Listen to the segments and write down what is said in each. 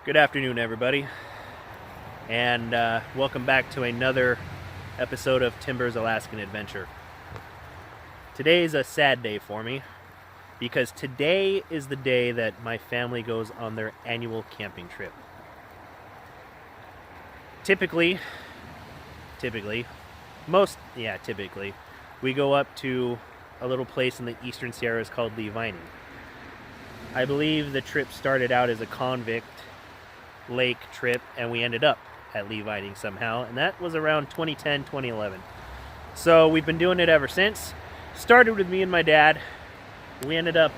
Good afternoon, everybody, and welcome back to another episode of Timber's Alaskan Adventure. Today is a sad day for me because today is the day that my family goes on their annual camping trip. Typically, we go up to a little place in the eastern Sierras called LeeVining. I believe the trip started out as a convict lake trip and we ended up at LeeVining somehow, and that was around 2010, 2011. So we've been doing it ever since. Started with me and my dad. We ended up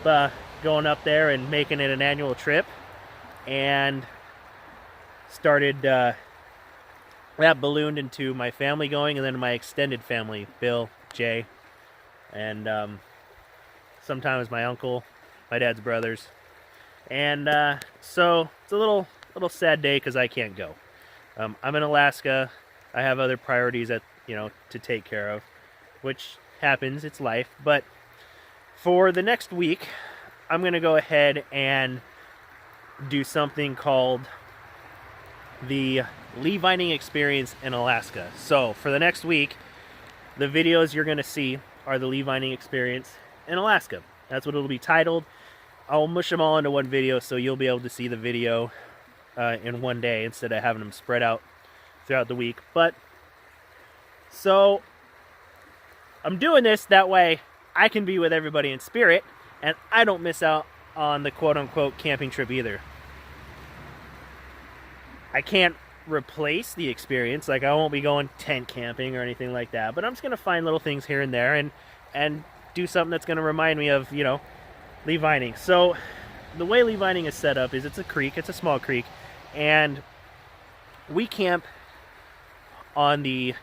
going up there and making it an annual trip, and started that ballooned into my family going, and then my extended family, Bill, Jay, and sometimes my uncle, my dad's brothers. And so it's a little sad day because I can't go. I'm in Alaska. I have other priorities to take care of, which happens. It's life. But for the next week, I'm gonna go ahead and do something called the LeeVining experience in Alaska. So for the next week, the videos you're gonna see are the LeeVining experience in Alaska. That's what it'll be titled. I'll mush them all into one video, so you'll be able to see the video in one day instead of having them spread out throughout the week. But so I'm doing this that way I can be with everybody in spirit and I don't miss out on the quote-unquote camping trip either. I can't replace the experience, like I won't be going tent camping or anything like that, but I'm just gonna find little things here and there and do something that's gonna remind me of LeeVining. So the way LeeVining is set up is it's a creek, it's a small creek, and we camp on the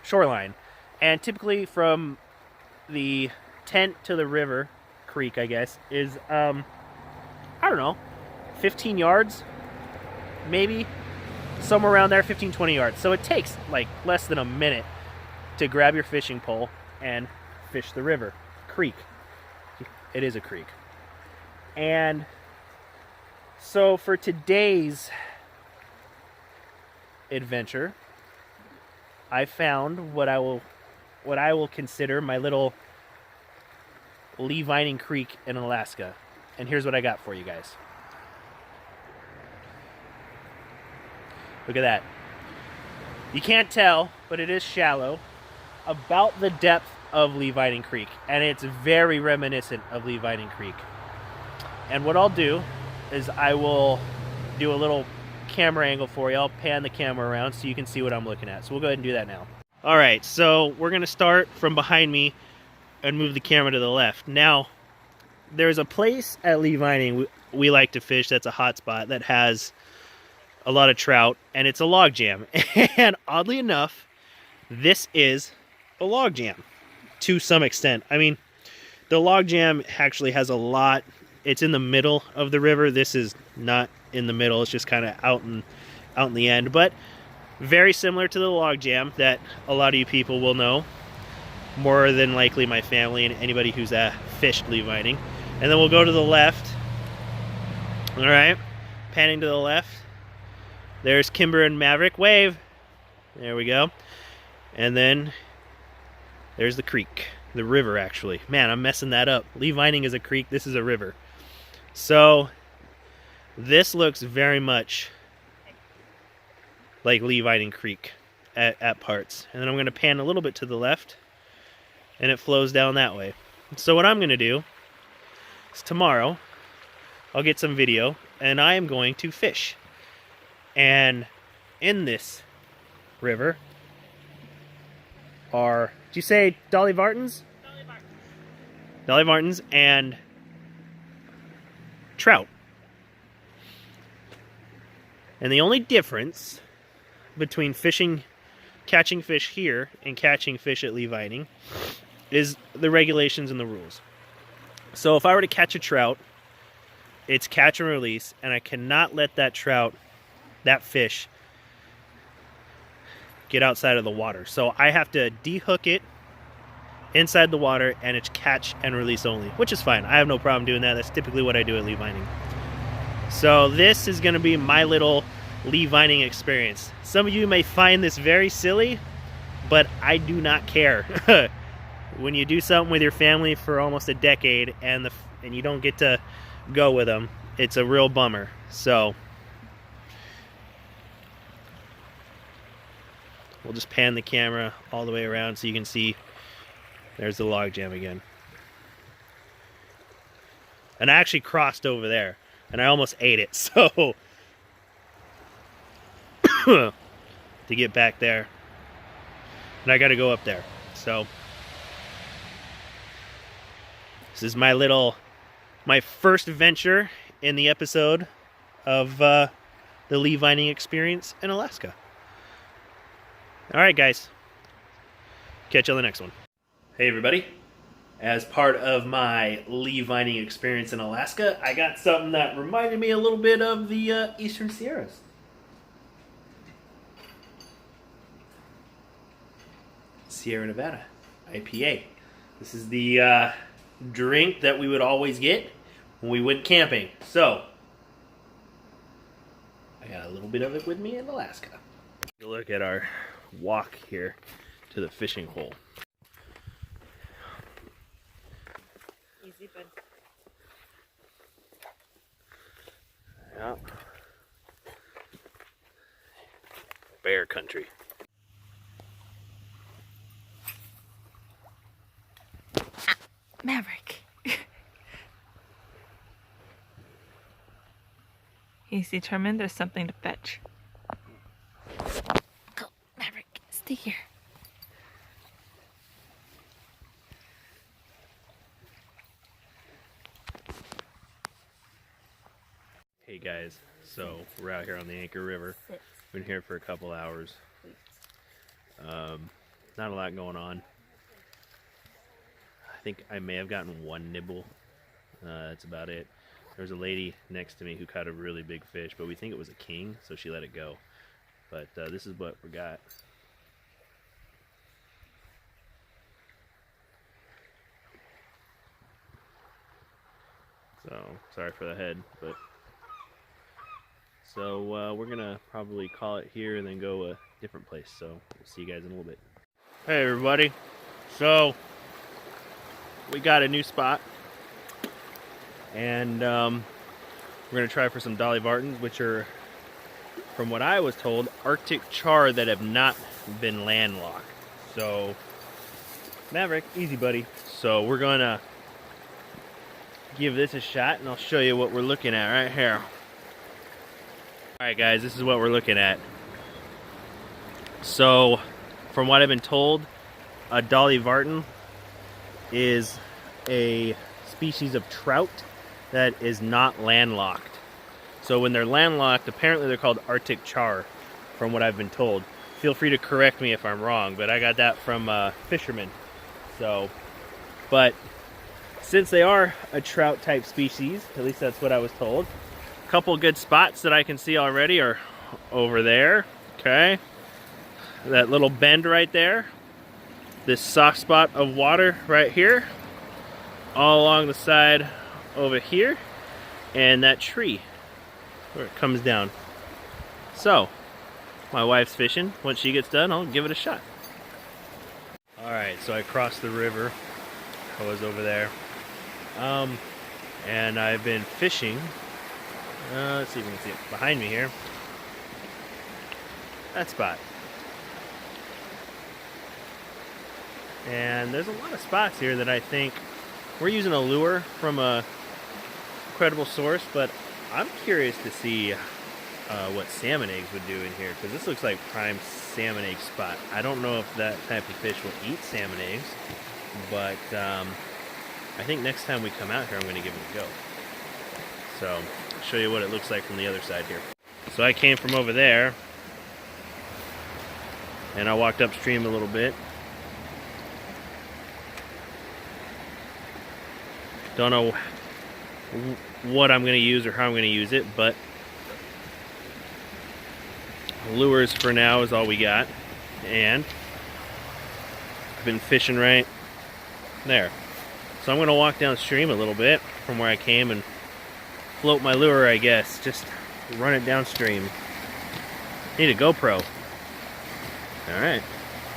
shoreline. And typically from the tent to the river, creek I guess, is, I don't know, 15 yards, maybe, somewhere around there, 15, 20 yards. So it takes like less than a minute to grab your fishing pole and fish the river. Creek. It is a creek. And so for today's adventure, I found what I will consider my little LeeVining Creek in Alaska. And here's what I got for you guys. Look at that. You can't tell, but it is shallow, about the depth of LeeVining Creek, and it's very reminiscent of LeeVining Creek. And what I'll do is I will do a little camera angle for you. I'll pan the camera around so you can see what I'm looking at. So we'll go ahead and do that now. All right, so we're gonna start from behind me and move the camera to the left. Now, there's a place at LeeVining we like to fish that's a hot spot that has a lot of trout, and it's a log jam. And oddly enough, this is a log jam to some extent. I mean, the log jam actually has a lot. It's in the middle of the river. This is not in the middle. It's just kind of out in the end, but very similar to the log jam that a lot of you people will know. More than likely my family and anybody who's fished LeeVining. And then we'll go to the left. All right, panning to the left. There's Kimber and Maverick. Wave. There we go. And then there's the creek. The river, actually. Man, I'm messing that up. LeeVining is a creek. This is a river. So this looks very much like LeeVining Creek at parts. And then I'm going to pan a little bit to the left, and it flows down that way. So what I'm going to do is tomorrow I'll get some video, and I am going to fish. And in this river are, did you say Dolly Vartons? Dolly Vartons and trout. And the only difference between catching fish here and catching fish at LeeVining is the regulations and the rules. So if I were to catch a trout, it's catch and release, and I cannot let that fish, get outside of the water. So I have to de-hook it inside the water, and it's catch and release only, which is fine. I have no problem doing that. That's typically what I do at LeeVining. So this is going to be my little LeeVining experience. Some of you may find this very silly, but I do not care. When you do something with your family for almost a decade and you don't get to go with them, it's a real bummer. So we'll just pan the camera all the way around so you can see there's the log jam again. And I actually crossed over there and I almost ate it, so to get back there. And I got to go up there. So this is my first venture in the episode of the LeeVining experience in Alaska. All right, guys. Catch you on the next one. Hey, everybody. As part of my LeeVining experience in Alaska, I got something that reminded me a little bit of the Eastern Sierras. Sierra Nevada IPA. This is the drink that we would always get when we went camping. So, I got a little bit of it with me in Alaska. Take a look at our walk here to the fishing hole. Easy, bud. Yeah. Bear country. Maverick. He's determined there's something to fetch. Go, Maverick. Stay here. Hey guys, so we're out here on the Anchor River. Been here for a couple hours. Not a lot going on. I think I may have gotten one nibble. That's about it. There's a lady next to me who caught a really big fish, but we think it was a king, so she let it go. But this is what we got. So, sorry for the head, but... So, we're gonna probably call it here and then go a different place, so we'll see you guys in a little bit. Hey everybody, so we got a new spot, and we're gonna try for some Dolly Vartons, which are, from what I was told, Arctic char that have not been landlocked. So, Maverick, easy buddy. So we're gonna give this a shot, and I'll show you what we're looking at right here. Alright guys, this is what we're looking at. So, from what I've been told, a Dolly Varton is a species of trout that is not landlocked. So when they're landlocked, apparently they're called Arctic char, from what I've been told. Feel free to correct me if I'm wrong, but I got that from fishermen. So, but since they are a trout type species, at least that's what I was told, a couple good spots that I can see already are over there, okay? That little bend right there, this soft spot of water right here, all along the side over here, and that tree where it comes down. So, my wife's fishing. Once she gets done, I'll give it a shot. Alright, so I crossed the river. I was over there. And I've been fishing. Let's see if we can see it behind me here. That spot. And there's a lot of spots here that I think we're using a lure from a credible source, but I'm curious to see what salmon eggs would do in here, because this looks like prime salmon egg spot. I don't know if that type of fish will eat salmon eggs, but I think next time we come out here I'm going to give it a go. So I'll show you what it looks like from the other side here. So I came from over there and I walked upstream a little bit. Don't know what I'm going to use or how I'm going to use it, but lures for now is all we got. And I've been fishing right there. So I'm going to walk downstream a little bit from where I came and float my lure, I guess. Just run it downstream. Need a GoPro. Alright,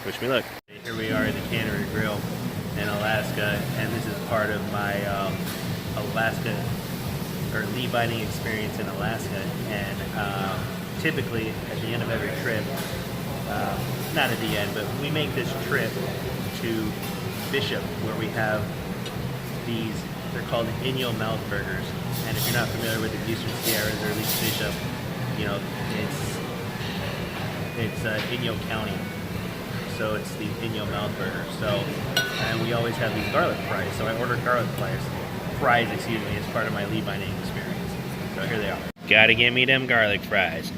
wish me luck. Here we are at the Cannery Grill in Alaska, and this is part of my Alaska, or LeeVining experience in Alaska. And typically, at the end of every trip, not at the end, but we make this trip to Bishop, where we have these, they're called Inyo mouth burgers. And if you're not familiar with the Eastern Sierras, or at least Bishop, you know, it's Inyo County. So it's the Inyo mouth burger. So, and we always have these garlic fries. So I ordered garlic fries, excuse me, as part of my LeeVining experience. So here they are. Gotta get me them garlic fries.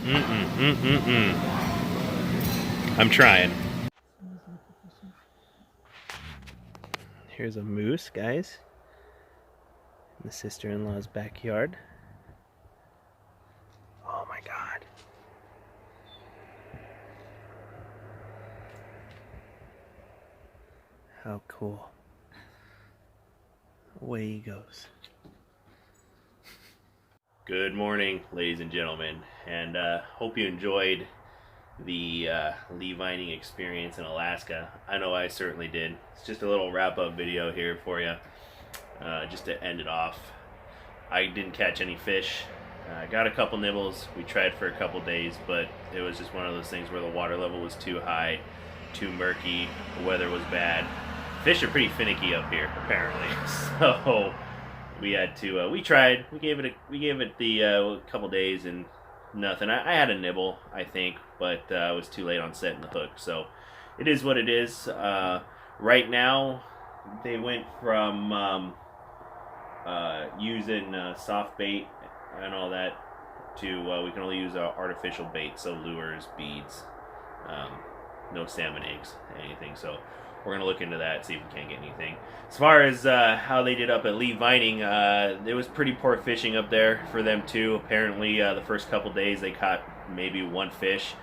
I'm trying. Here's a moose, guys. In the sister-in-law's backyard. Oh my God. How cool. Away he goes. Good morning, ladies and gentlemen, and hope you enjoyed the LeeVining experience in Alaska. I know I certainly did. It's just a little wrap-up video here for you, just to end it off. I didn't catch any fish. Got a couple nibbles. We tried for a couple days, but it was just one of those things where the water level was too high, too murky, the weather was bad. Fish are pretty finicky up here, apparently. So we had to. We tried. We gave it the couple days and nothing. I had a nibble, I think, but it was too late on setting the hook. So it is what it is. Right now, they went from using soft bait and all that to we can only use artificial bait, so lures, beads, no salmon eggs, anything. So we're gonna look into that, see if we can't get anything. As far as how they did up at LeeVining, it was pretty poor fishing up there for them too. Apparently, the first couple days they caught maybe one fish.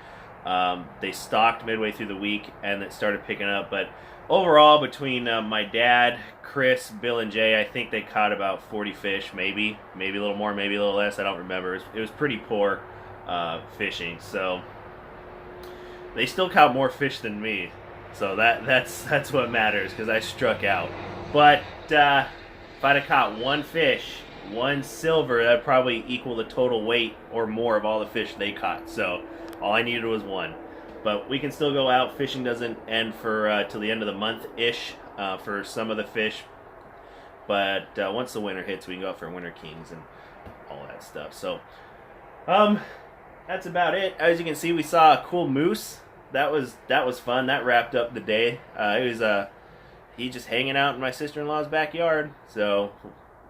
They stocked midway through the week and it started picking up, but overall, between my dad, Chris, Bill, and Jay, I think they caught about 40 fish, maybe a little more, maybe a little less. I don't remember. It was pretty poor fishing, so they still caught more fish than me. So that's what matters, because I struck out. But if I'd have caught one fish, one silver, that'd probably equal the total weight or more of all the fish they caught. So all I needed was one. But we can still go out. Fishing doesn't end for till the end of the month-ish for some of the fish. But once the winter hits, we can go out for Winter Kings and all that stuff. So that's about it. As you can see, we saw a cool moose. That was fun. That wrapped up the day. It was he just hanging out in my sister-in-law's backyard. So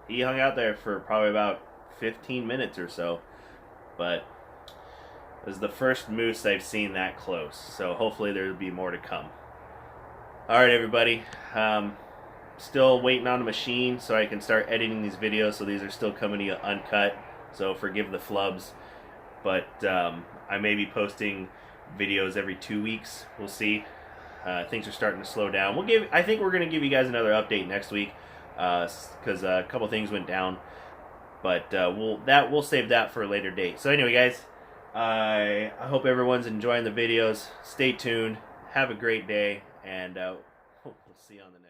he hung out there for probably about 15 minutes or so. But it was the first moose I've seen that close. So hopefully there'll be more to come. Alright, everybody. Still waiting on a machine so I can start editing these videos. So these are still coming to you uncut. So forgive the flubs. But I may be posting videos every 2 weeks. We'll see. Things are starting to slow down. I think we're going to give you guys another update next week because a couple things went down, but we'll save that for a later date. So anyway, guys, I hope everyone's enjoying the videos. Stay tuned. Have a great day, and we'll see you on the next.